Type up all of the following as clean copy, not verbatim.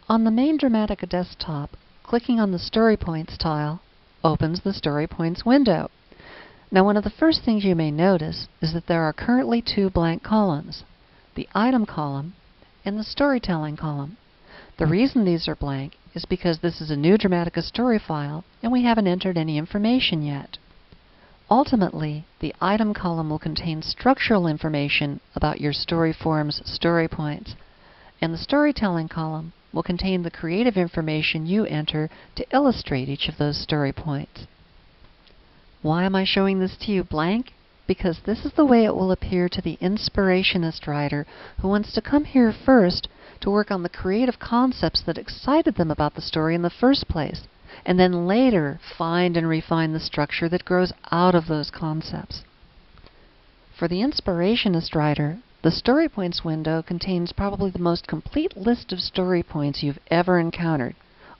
On the main Dramatica desktop, clicking on the Story Points tile opens the Story Points window. Now, one of the first things you may notice is that there are currently two blank columns, the Item column and the Storytelling column. The reason these are blank is because this is a new Dramatica story file and we haven't entered any information yet. Ultimately, the Item column will contain structural information about your story form's story points, and the Storytelling column will contain the creative information you enter to illustrate each of those story points. Why am I showing this to you blank? Because this is the way it will appear to the inspirationist writer who wants to come here first to work on the creative concepts that excited them about the story in the first place, and then later find and refine the structure that grows out of those concepts. For the inspirationist writer, the Story Points window contains probably the most complete list of story points you've ever encountered,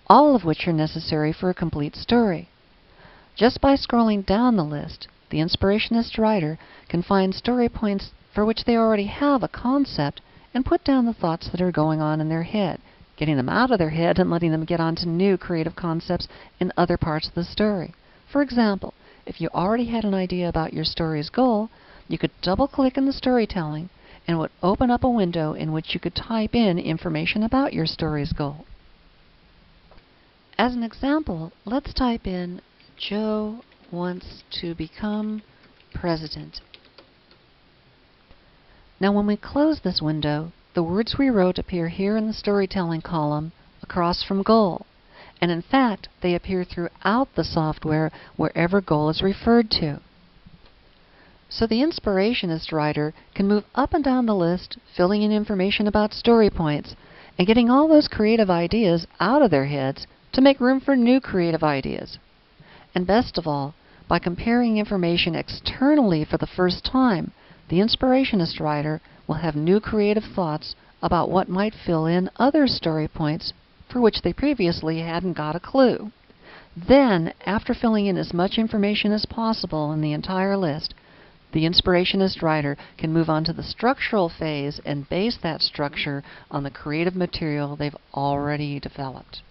all of which are necessary for a complete story. Just by scrolling down the list, the inspirationist writer can find story points for which they already have a concept and put down the thoughts that are going on in their head, getting them out of their head and letting them get on to new creative concepts in other parts of the story. For example, if you already had an idea about your story's goal, you could double-click in the Storytelling and it would open up a window in which you could type in information about your story's goal. As an example, let's type in Joe wants to become president. Now, when we close this window, the words we wrote appear here in the Storytelling column across from goal. And in fact, they appear throughout the software wherever goal is referred to. So the inspirationist writer can move up and down the list, filling in information about story points, and getting all those creative ideas out of their heads to make room for new creative ideas. And best of all, by comparing information externally for the first time, the inspirationist writer will have new creative thoughts about what might fill in other story points for which they previously hadn't got a clue. Then, after filling in as much information as possible in the entire list, the inspirationist writer can move on to the structural phase and base that structure on the creative material they've already developed.